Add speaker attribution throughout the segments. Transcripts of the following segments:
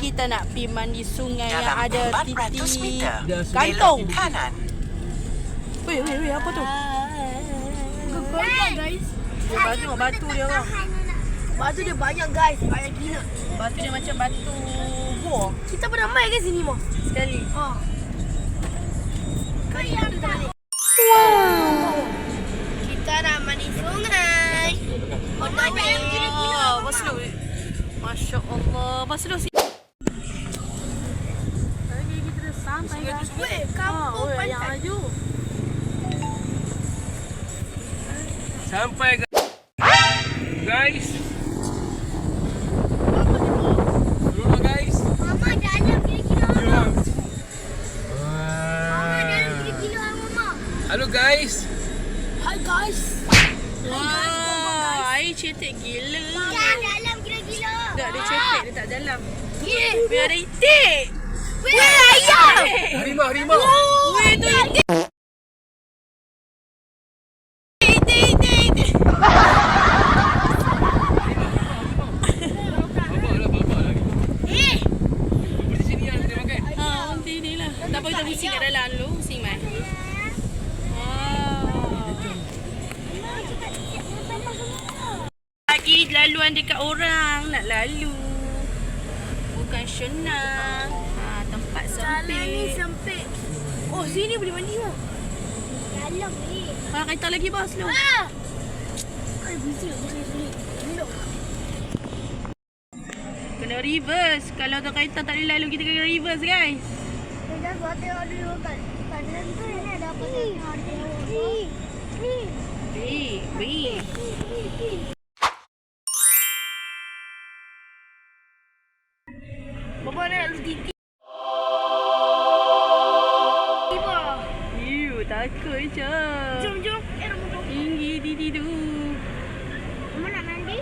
Speaker 1: kita nak pergi mandi sungai yang
Speaker 2: Dalam
Speaker 1: ada
Speaker 2: 400
Speaker 1: titik
Speaker 2: meter,
Speaker 1: gantung.
Speaker 2: belok kanan.
Speaker 1: Weh, apa tu?
Speaker 3: Guys.
Speaker 1: Batu dia orang.
Speaker 3: Batu dia banyak guys. Banyak gila.
Speaker 1: Batu dia macam batu gua.
Speaker 3: Kita pernah main ke sini mah?
Speaker 1: Sekali.
Speaker 3: Kali yang kita balik. Kita nak mandi sungai.
Speaker 1: Masuk. Masya Allah. Masuk sini. Lagi kita dah sampai dah.
Speaker 3: Weh, kampung
Speaker 1: yang
Speaker 3: pantai.
Speaker 1: laju.
Speaker 4: Sampai guys. Dulu guys.
Speaker 3: Mama dalam kira-kira.
Speaker 4: Jom.
Speaker 3: Mama dalam kira-kira mama.
Speaker 4: Halo guys.
Speaker 3: Hi guys.
Speaker 1: Wah, air cetek gila.
Speaker 3: Dalam kira-kira.
Speaker 1: Tak ada cetek, dia tak dalam.
Speaker 3: Yeah.
Speaker 1: Biar ada itik.
Speaker 3: Weh, ayam.
Speaker 4: Harimau.
Speaker 1: Weh, tu itik.
Speaker 4: Di sini yang kita makan.
Speaker 1: Nanti ni lah. Tak apa, kita pusing kat dalam dulu. Pusing, Mai. Lagi laluan dekat orang. Nak lalu. Bukan senang. Tempat
Speaker 3: Jalan ni
Speaker 1: sempit.
Speaker 3: sempit. Oh, sini boleh mandi ke? Dalam ni.
Speaker 1: Kereta lagi bos lu.
Speaker 3: Kan busy boleh.
Speaker 1: Kena reverse. Kalau tu kereta tak boleh lalu, kita kena reverse, guys.
Speaker 3: Kita buat tengok dulu kan. Pada tu ni ada apa tengok ni.
Speaker 1: Weh.
Speaker 3: Bapa nak lu tinggi.
Speaker 1: Takut je.
Speaker 3: Jom. Rumah
Speaker 1: Tinggi Didi tu.
Speaker 3: Mama nak mandi?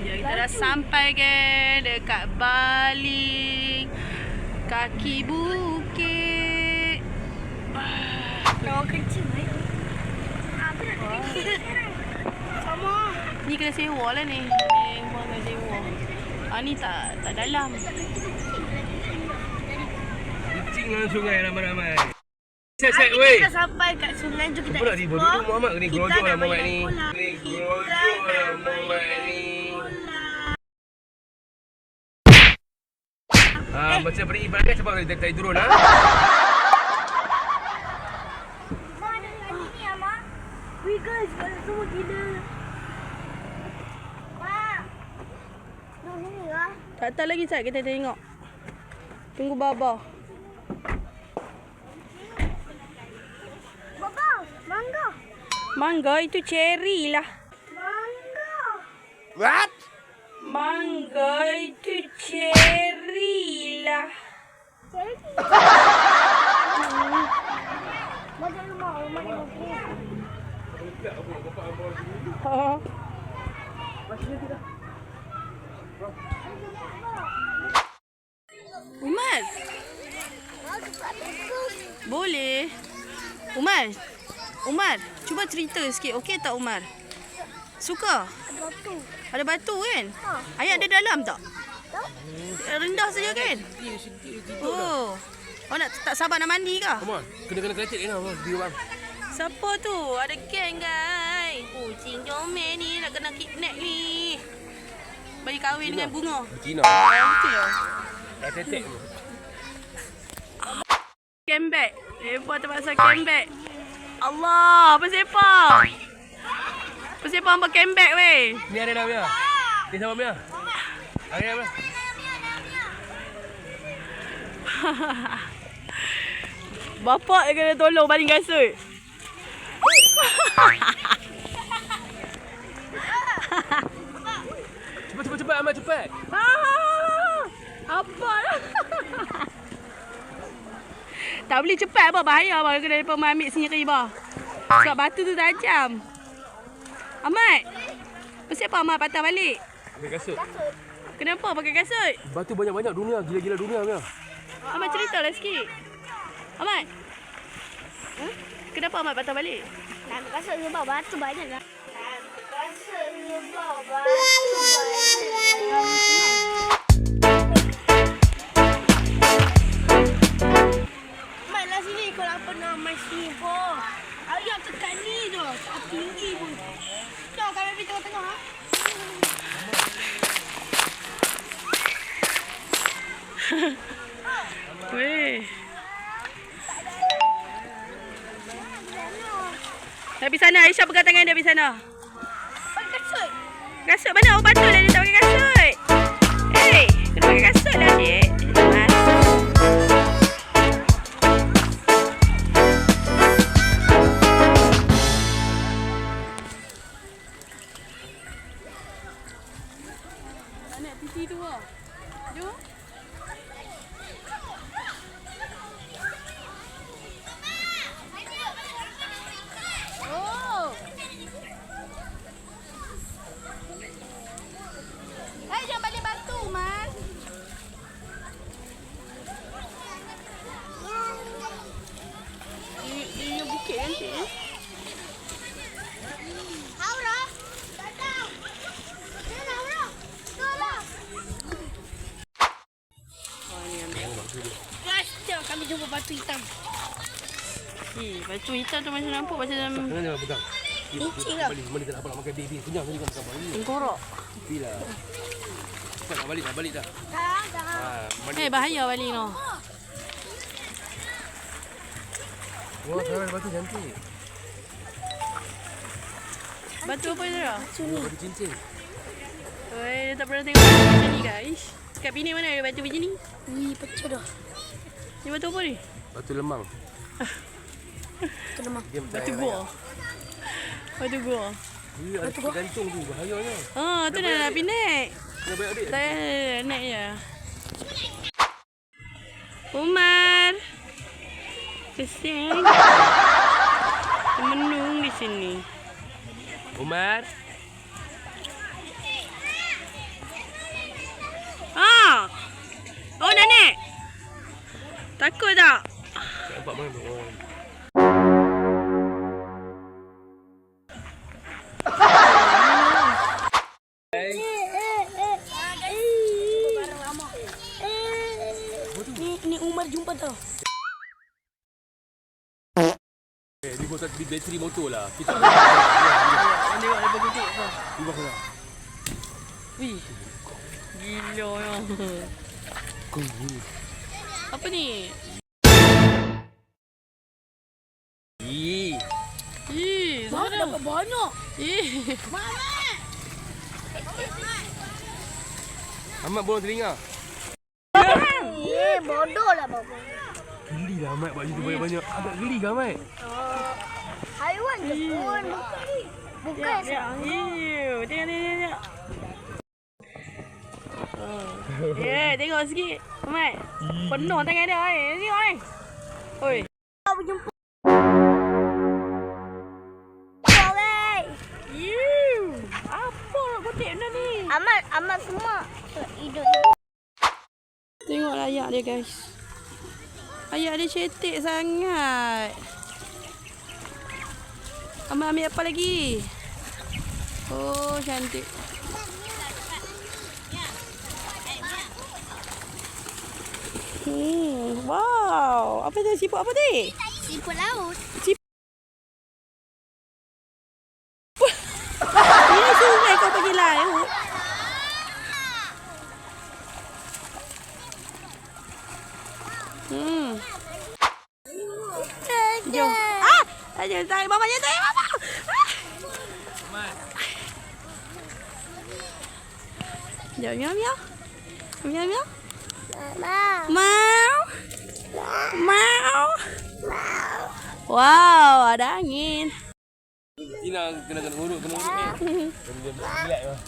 Speaker 1: Ya, kita dah sampai ke dekat Baling kaki bukit.
Speaker 3: Kau kecil baik. Apa nak kecil? Sama.
Speaker 1: Ni kena sewa lah ni. Ni kena sewa. Ni tak dalam.
Speaker 4: Kucing dalam sungai ramai-ramai. Set weh.
Speaker 3: Kita sampai kat sungai, jom kita
Speaker 4: Apa nak tiba dulu Muhammad ni
Speaker 3: Kita
Speaker 4: gerojok lah
Speaker 3: nak
Speaker 4: Muhammad
Speaker 3: main
Speaker 4: ni.
Speaker 3: bola.
Speaker 4: Ni gerojok lah Muhammad ni. Macam beri ibarat kan sebab tak turun ha.
Speaker 3: Ma ada kat sini ya, Ma. Wih guys, banyak semua gila. Ma. Duduk sini lah.
Speaker 1: Tak lagi Sat, kita tengok. Tunggu Baba.
Speaker 3: Baba, mangga.
Speaker 1: Mangga itu cherry lah.
Speaker 3: Mangga.
Speaker 4: What?
Speaker 1: Mangga itu cherry lah.
Speaker 3: Cari. Macam rumah ni mungkin.
Speaker 1: Umar. Boleh. Umar, cuba cerita sikit. Okey tak Umar? Suka?
Speaker 3: Batu.
Speaker 1: Ada batu kan?
Speaker 3: Ha.
Speaker 1: Ayat ada dalam tak?
Speaker 3: Tak?
Speaker 1: Rendah saja kan? Oh. Oh nak tak sabar nak mandi ke?
Speaker 4: Come on. Kena kreatif ni lah. Dia bang.
Speaker 1: Siapa tu? Ada geng guys. Kucing comel ni nak kena kidnap ni. Bagi kahwin dengan bunga.
Speaker 4: Cina.
Speaker 1: Betul.
Speaker 4: Kreatif tu.
Speaker 1: Cambek. Lepas terpaksa cambek. Allah, bersepah. Bersepah hamba cambek weh.
Speaker 4: Ni ada dah punya. Ni sama punya. Ada dah.
Speaker 1: Bapak yang kena tolong baling kasut.
Speaker 4: Cepat Ahmad cepat.
Speaker 1: Apa? Tak boleh cepat apa, bahaya apa kena depa ambil sendiri bah. Sebab batu tu tajam. Ahmad. Pasal apa Ahmad patah balik?
Speaker 4: Pakai kasut.
Speaker 1: Kenapa pakai kasut?
Speaker 4: Batu banyak-banyak dunia, gila-gila dunia punya.
Speaker 1: Ahmad ceritalah sikit. Ahmad. Kenapa Ahmad patah balik?
Speaker 3: Nak ambil kasut sebab batu banyak lah. Nak ambil kasut sebab batu banyak. nak main sini pun. Ayah tekan ni je. Tak tinggi pun. Jom kami pergi tengah-tengah.
Speaker 1: Weh. Dah pergi sana. Aisyah pegang tangan dia pergi sana.
Speaker 3: Pakai kasut.
Speaker 1: Kasut mana? Oh, patut lah dia tak pakai kasut. Eh, kena pakai kasut lah, cik. Mas. Anak titi tu lah. Jom. Oh. Jangan balik batu, Mas. Dia bukit nanti.
Speaker 3: Aura. Datang. Sini, Aura. Tolong.
Speaker 1: Oh, ni ambil.
Speaker 3: Guys, jom kami jumpa batu hitam.
Speaker 1: Batu hitam tu macam nampak macam
Speaker 4: Mana jangan pegang.
Speaker 3: Licin lah.
Speaker 4: Balik, mana tak nak makan baby. Kenyang ni kan makan balik.
Speaker 1: tengkorak.
Speaker 4: Pilah. Cepat nak balik dah.
Speaker 3: Dah.
Speaker 1: Bahaya balik no.
Speaker 4: Wah, sekarang batu cantik.
Speaker 1: Batu apa dia?
Speaker 4: Batu cincin.
Speaker 1: Oi, dia tak pernah tengok batu macam ni, guys. Kat Penang mana ada batu macam ni?
Speaker 3: Ni pecah dah.
Speaker 1: Ni batu apa ni?
Speaker 4: Batu lemang.
Speaker 3: Batu lemah.
Speaker 1: Batu gua. Batu gua.
Speaker 4: Ya, ada gantung tu. Bahayanya.
Speaker 1: Tu dah pergi naik.
Speaker 4: Dah baik adik.
Speaker 1: Saya naik je. Umar. Kesian. Menung di sini.
Speaker 4: Umar.
Speaker 1: Oh, dah naik. Takut tak?
Speaker 4: Nampak mana tu? Oh.
Speaker 3: Ni Umar jumpa tau.
Speaker 4: Ni buat di bateri motor lah. Kita
Speaker 1: Tengok dia berkutik tu.
Speaker 4: di bawah lah.
Speaker 1: Wih. Gila ya. Apa ni? Mana
Speaker 3: dapat banyak.
Speaker 4: Ahmad bolong telinga.
Speaker 3: Bodoh lah bapa.
Speaker 4: Geli lah Ahmad buat situ banyak-banyak. Agak geli ke Ahmad?
Speaker 3: Haiwan je pun. Bukan.
Speaker 1: Tengok. Tengok sikit. Ahmad. Penuh tangan dia. Tengok ni. Oi.
Speaker 3: Berjumpa.
Speaker 1: Apa nak kutip benda ni?
Speaker 3: Amat semua. Hidup.
Speaker 1: Tengoklah ayak dia, guys. Ayak dia cetek sangat. Ambil apa lagi? Oh, cantik. Wow. Apa tu? Siput apa tu?
Speaker 3: Siput laut.
Speaker 1: Ini sungai kau pergi laut. Jom. Aja tarik mama je tarik mama. Jom miau. Miau. Mau. Wow, ada angin.
Speaker 4: Tina kena urut ni. Dia relax lah.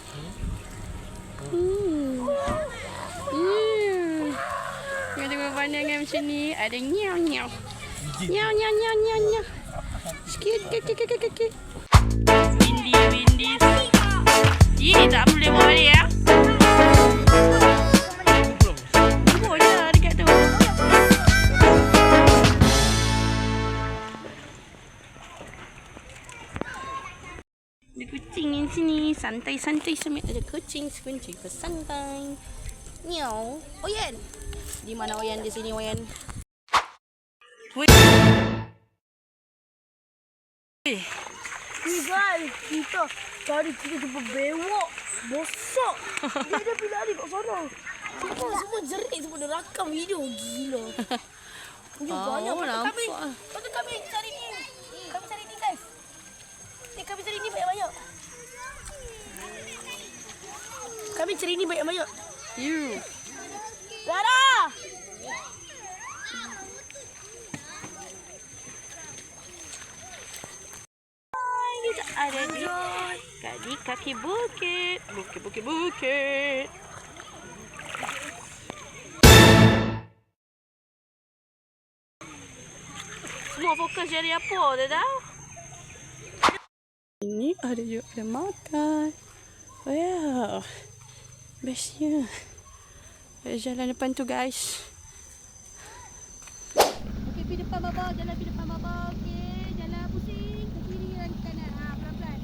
Speaker 1: Tengok pandangan macam ni. Ada nyau. Nyau. Sikit. Windy. Tak boleh bawa balik ya. Tunggu je dekat tu. Ada kucing di sini. Santai-santai semit. Ada kucing bersantai. Nyau. Oyen. Di mana Oyen? Di sini Oyen.
Speaker 3: Ni guys, kita tadi kita jumpa bewok besar. Dia dah pergi lari kat sana. Semua jerit, semua dia rakam video. Gila. Dia banyak. Patut kami cari ni. Kami cari ni guys. Kami cari ni banyak-banyak. Kami cari ni banyak-banyak.
Speaker 1: You.
Speaker 3: Lara!
Speaker 1: Kita ada di kaki bukit. Bukit. Semua fokus cari apa, dah tahu? Ini ada juga ada makan. Wow. Bestnya. Jalan depan tu guys.
Speaker 3: Okey, pergi depan baba. Jalan pergi depan baba. Okey, jalan pusing. Ke kiri dan ke kanan. Pelan-pelan.